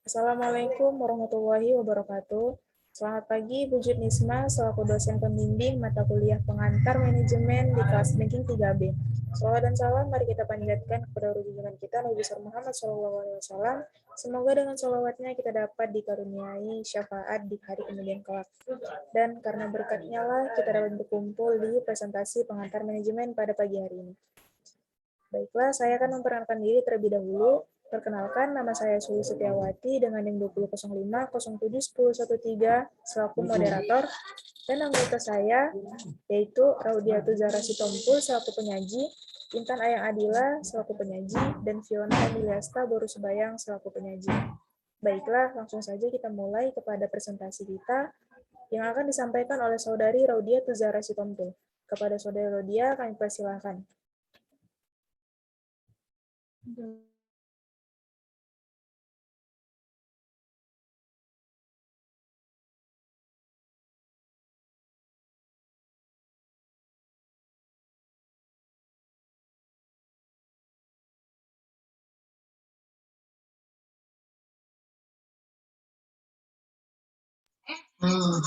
Assalamualaikum warahmatullahi wabarakatuh. Selamat pagi, Bu Jutnisma, selaku dosen pembimbing mata kuliah pengantar manajemen di kelas banking 3B. Salawat dan salam mari kita panjatkan kepada junjungan kita Nabi besar Muhammad SAW. Semoga dengan salawatnya kita dapat dikaruniai syafaat di hari kemudian kelak. Dan karena berkatnya lah kita dapat berkumpul di presentasi pengantar manajemen pada pagi hari ini. Baiklah, saya akan memperkenalkan diri terlebih dahulu. Perkenalkan, nama saya Suli Setiawati dengan NIM 2005071013 selaku moderator, dan anggota saya yaitu Raudiatu Zahra Sitompul selaku penyaji, Intan Ayang Adila selaku penyaji, dan Fiona Emiliasta Boru Sebayang selaku penyaji. Baiklah, langsung saja kita mulai kepada presentasi kita yang akan disampaikan oleh Saudari Raudiatu Zahra Sitompul. Kepada Saudari Raudia, kami persilahkan.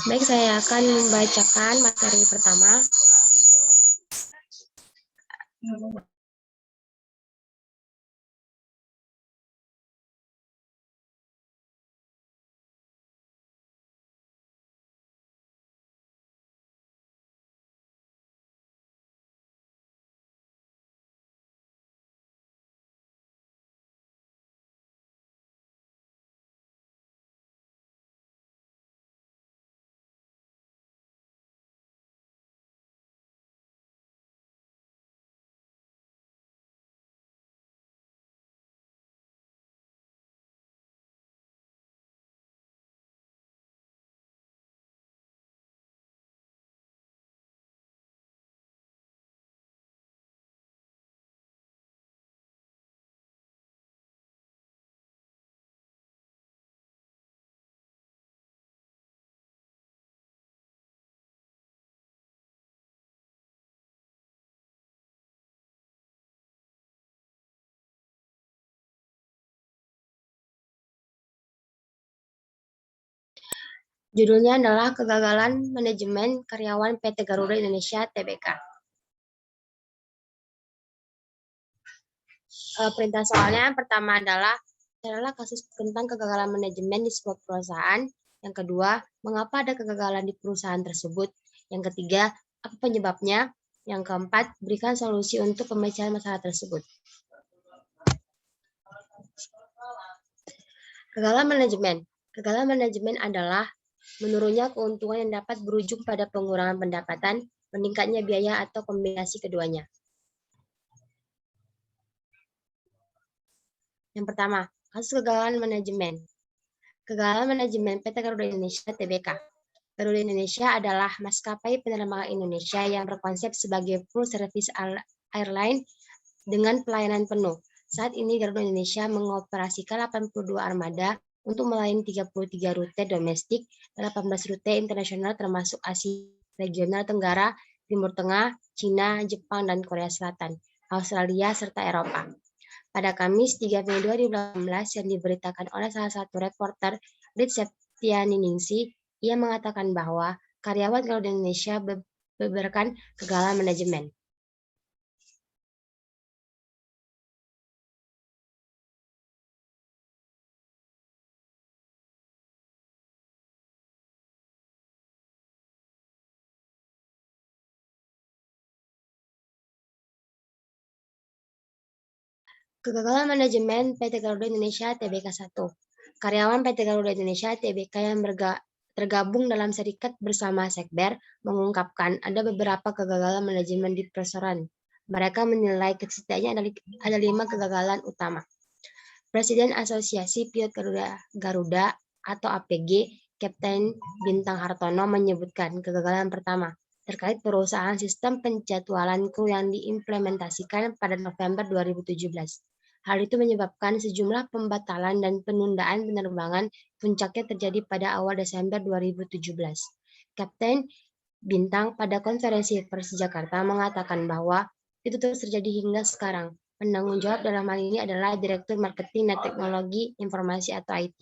Baik, saya akan membacakan materi pertama. Judulnya adalah Kegagalan Manajemen Karyawan PT Garuda Indonesia Tbk. Perintah soalnya yang pertama adalah kasus tentang kegagalan manajemen di sebuah perusahaan. Yang kedua, mengapa ada kegagalan di perusahaan tersebut. Yang ketiga, apa penyebabnya. Yang keempat, berikan solusi untuk pemecahan masalah tersebut. Kegagalan manajemen. Kegagalan manajemen adalah menurunnya keuntungan yang dapat berujung pada pengurangan pendapatan, meningkatnya biaya, atau kombinasi keduanya. Yang pertama, kasus kegagalan manajemen. Kegagalan manajemen PT Garuda Indonesia Tbk. Garuda Indonesia adalah maskapai penerbangan Indonesia yang berkonsep sebagai full service airline dengan pelayanan penuh. Saat ini Garuda Indonesia mengoperasikan 82 armada untuk melayani 33 rute domestik dan 18 rute internasional termasuk Asia regional Tenggara, Timur Tengah, Cina, Jepang, dan Korea Selatan, Australia, serta Eropa. Pada Kamis 3 Mei 2018 yang diberitakan oleh salah satu reporter Rit Septianingsih, ia mengatakan bahwa karyawan Garuda Indonesia beberkan kegagalan manajemen. Kegagalan manajemen PT Garuda Indonesia Tbk 1. Karyawan PT Garuda Indonesia Tbk yang tergabung dalam serikat bersama Sekber mengungkapkan ada beberapa kegagalan manajemen di perusahaan. Mereka menilai setidaknya ada 5 kegagalan utama. Presiden Asosiasi Pilot Garuda atau APG, Kapten Bintang Hartono menyebutkan kegagalan pertama terkait perusahaan sistem penjadwalan kru yang diimplementasikan pada November 2017. Hal itu menyebabkan sejumlah pembatalan dan penundaan penerbangan, puncaknya terjadi pada awal Desember 2017. Kapten Bintang pada konferensi pers Jakarta mengatakan bahwa itu terus terjadi hingga sekarang. Penanggung jawab dalam hal ini adalah Direktur Marketing dan Teknologi Informasi atau IT.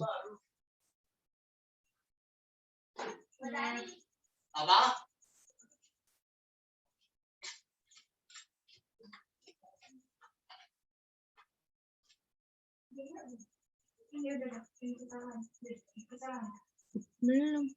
Belum.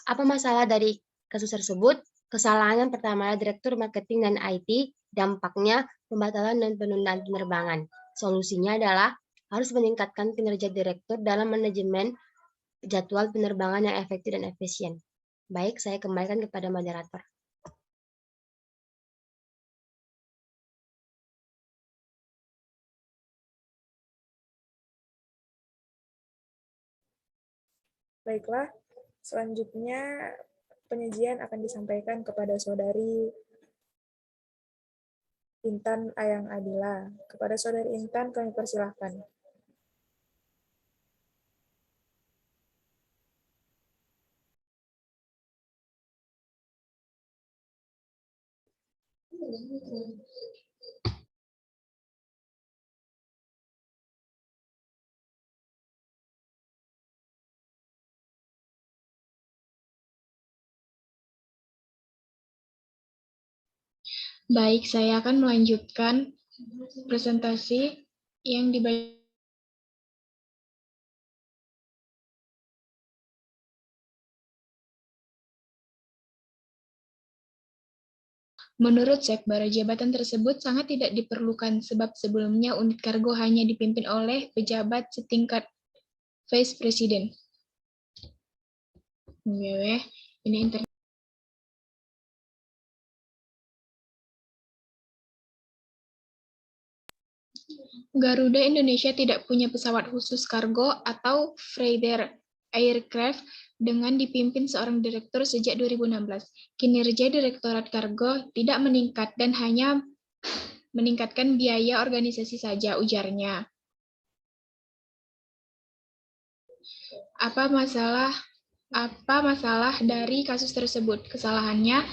Apa masalah dari kasus tersebut? Kesalahan yang pertama adalah Direktur Marketing dan IT, dampaknya pembatalan dan penundaan penerbangan. Solusinya adalah harus meningkatkan kinerja direktur dalam manajemen jadwal penerbangan yang efektif dan efisien. Baik, saya kembalikan kepada moderator. Baiklah, selanjutnya penyajian akan disampaikan kepada Saudari Intan Ayang Adila. Kepada Saudari Intan kami persilahkan. Baik, saya akan melanjutkan presentasi yang dibagikan. Menurut Sekber, jabatan tersebut sangat tidak diperlukan sebab sebelumnya unit kargo hanya dipimpin oleh pejabat setingkat Vice President. Ini internet. Garuda Indonesia tidak punya pesawat khusus kargo atau freighter aircraft dengan dipimpin seorang direktur sejak 2016. Kinerja Direktorat Kargo tidak meningkat dan hanya meningkatkan biaya organisasi saja, ujarnya. Apa masalah dari kasus tersebut? Kesalahannya,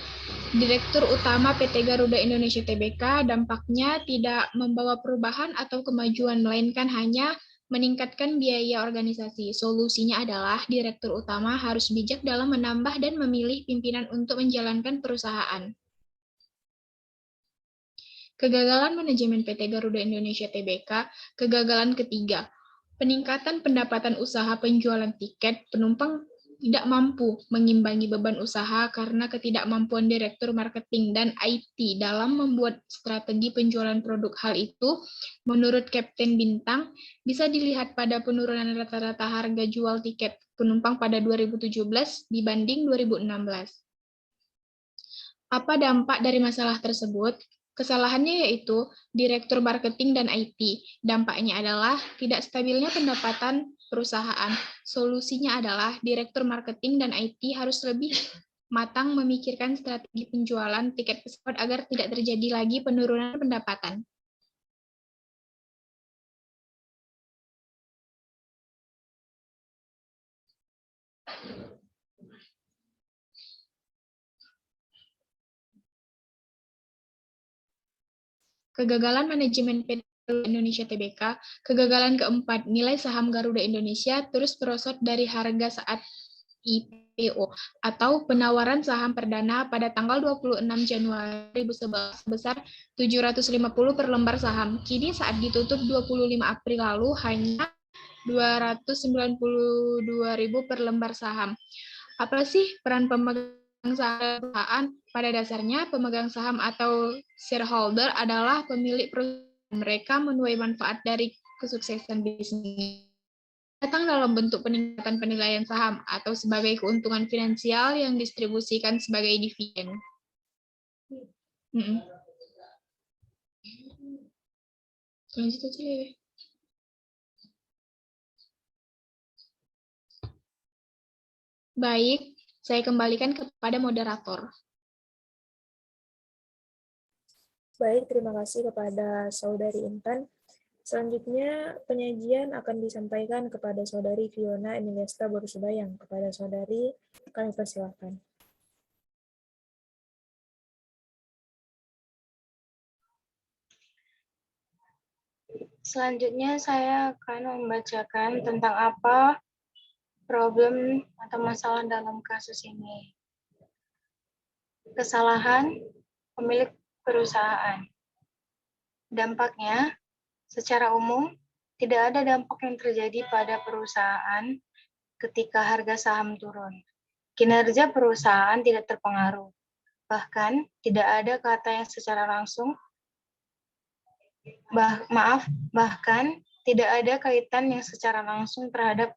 Direktur Utama PT Garuda Indonesia Tbk dampaknya tidak membawa perubahan atau kemajuan, melainkan hanya meningkatkan biaya organisasi. Solusinya adalah Direktur Utama harus bijak dalam menambah dan memilih pimpinan untuk menjalankan perusahaan. Kegagalan manajemen PT Garuda Indonesia Tbk, kegagalan ketiga. Peningkatan pendapatan usaha penjualan tiket, penumpang tidak mampu mengimbangi beban usaha karena ketidakmampuan Direktur Marketing dan IT dalam membuat strategi penjualan produk. Hal itu, menurut Kapten Bintang, bisa dilihat pada penurunan rata-rata harga jual tiket penumpang pada 2017 dibanding 2016. Apa dampak dari masalah tersebut? Kesalahannya yaitu Direktur Marketing dan IT. Dampaknya adalah tidak stabilnya pendapatan perusahaan. Solusinya adalah Direktur Marketing dan IT harus lebih matang memikirkan strategi penjualan tiket pesawat agar tidak terjadi lagi penurunan pendapatan. Kegagalan manajemen PT Indonesia Tbk, kegagalan keempat, nilai saham Garuda Indonesia terus merosot dari harga saat IPO atau penawaran saham perdana pada tanggal 26 Januari 2011 sebesar 750 per lembar saham. Kini saat ditutup 25 April lalu hanya 292.000 per lembar saham. Apa sih peran pemegang saham perusahaan? Pada dasarnya, pemegang saham atau shareholder adalah pemilik perusahaan. Mereka menuai manfaat dari kesuksesan bisnis. Datang dalam bentuk peningkatan penilaian saham atau sebagai keuntungan finansial yang distribusikan sebagai dividen. Lanjut aja ya. Baik, saya kembalikan kepada moderator. Baik, terima kasih kepada Saudari Intan. Selanjutnya, penyajian akan disampaikan kepada Saudari Fiona Emiliasta Borusubayang. Kepada Saudari, kami persilakan. Selanjutnya saya akan membacakan tentang apa problem atau masalah dalam kasus ini. Kesalahan pemilik perusahaan. Dampaknya, secara umum, tidak ada dampak yang terjadi pada perusahaan ketika harga saham turun. Kinerja perusahaan tidak terpengaruh. Bahkan, tidak ada kata yang secara langsung bahkan tidak ada kaitan yang secara langsung terhadap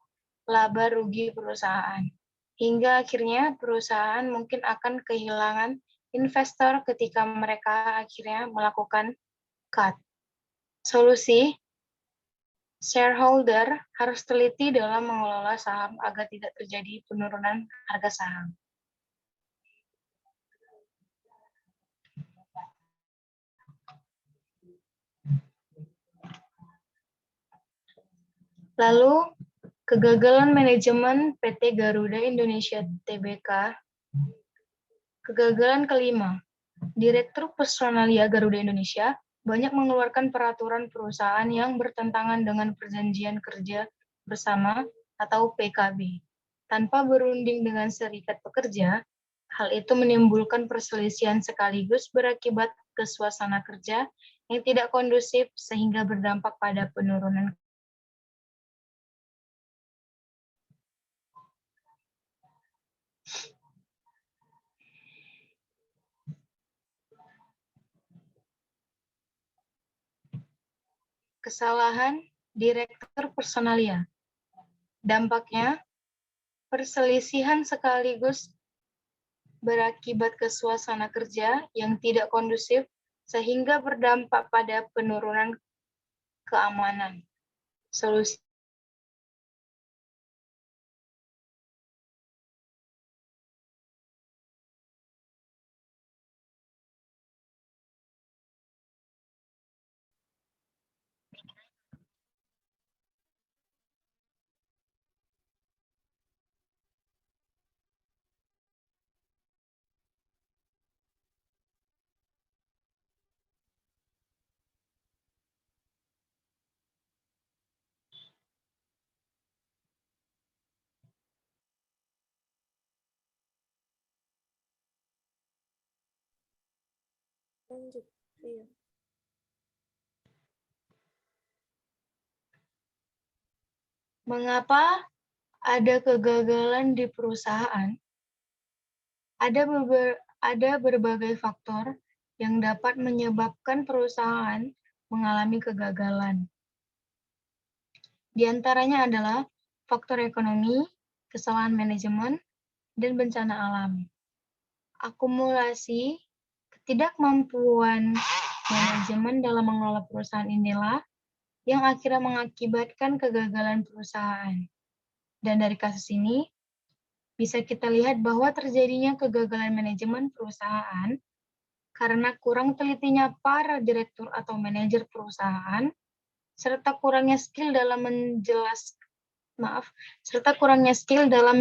laba rugi perusahaan. Hingga akhirnya perusahaan mungkin akan kehilangan investor ketika mereka akhirnya melakukan cut. Solusi, shareholder harus teliti dalam mengelola saham agar tidak terjadi penurunan harga saham. Lalu, kegagalan manajemen PT Garuda Indonesia Tbk. Kegagalan kelima, Direktur Personalia Garuda Indonesia banyak mengeluarkan peraturan perusahaan yang bertentangan dengan perjanjian kerja bersama atau PKB. Tanpa berunding dengan serikat pekerja, hal itu menimbulkan perselisihan sekaligus berakibat ke suasana kerja yang tidak kondusif sehingga berdampak pada penurunan kesalahan Direktur Personalia. Dampaknya, perselisihan sekaligus berakibat ke suasana kerja yang tidak kondusif sehingga berdampak pada penurunan keamanan. Solusi Lanjut. Iya. Mengapa ada kegagalan di perusahaan? Ada berbagai faktor yang dapat menyebabkan perusahaan mengalami kegagalan. Di antaranya adalah faktor ekonomi, kesalahan manajemen, dan bencana alam. Akumulasi ketidakmampuan manajemen dalam mengelola perusahaan inilah yang akhirnya mengakibatkan kegagalan perusahaan. Dan dari kasus ini, bisa kita lihat bahwa terjadinya kegagalan manajemen perusahaan karena kurang telitinya para direktur atau manajer perusahaan, serta kurangnya skill dalam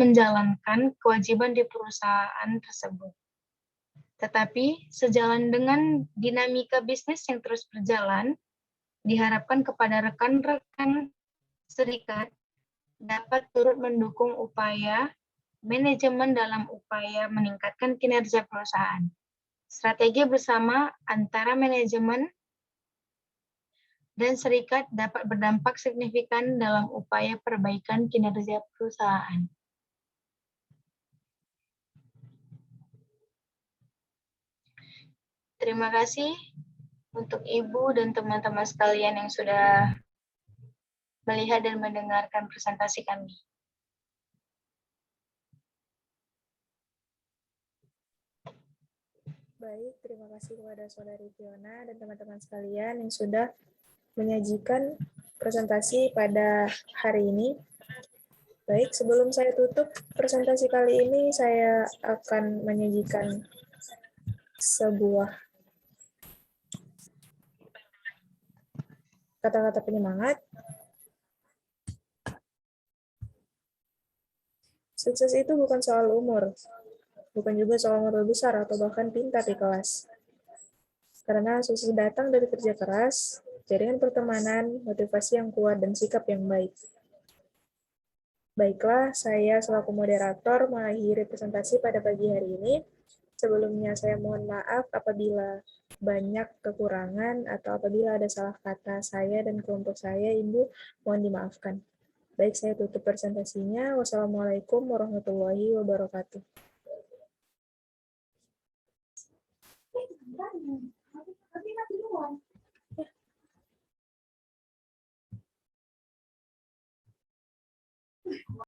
menjalankan kewajiban di perusahaan tersebut. Tetapi, sejalan dengan dinamika bisnis yang terus berjalan, diharapkan kepada rekan-rekan serikat dapat turut mendukung upaya manajemen dalam upaya meningkatkan kinerja perusahaan. Strategi bersama antara manajemen dan serikat dapat berdampak signifikan dalam upaya perbaikan kinerja perusahaan. Terima kasih untuk Ibu dan teman-teman sekalian yang sudah melihat dan mendengarkan presentasi kami. Baik, terima kasih kepada Saudari Fiona dan teman-teman sekalian yang sudah menyajikan presentasi pada hari ini. Baik, sebelum saya tutup presentasi kali ini, saya akan menyajikan sebuah Kata-kata penyemangat. Sukses itu bukan soal umur, bukan juga soal modal besar atau bahkan pintar di kelas. Karena sukses datang dari kerja keras, jaringan pertemanan, motivasi yang kuat, dan sikap yang baik. Baiklah, saya selaku moderator mengakhiri presentasi pada pagi hari ini. Sebelumnya saya mohon maaf apabila banyak kekurangan atau apabila ada salah kata saya dan kelompok saya, Ibu, mohon dimaafkan. Baik, saya tutup presentasinya. Wassalamualaikum warahmatullahi wabarakatuh.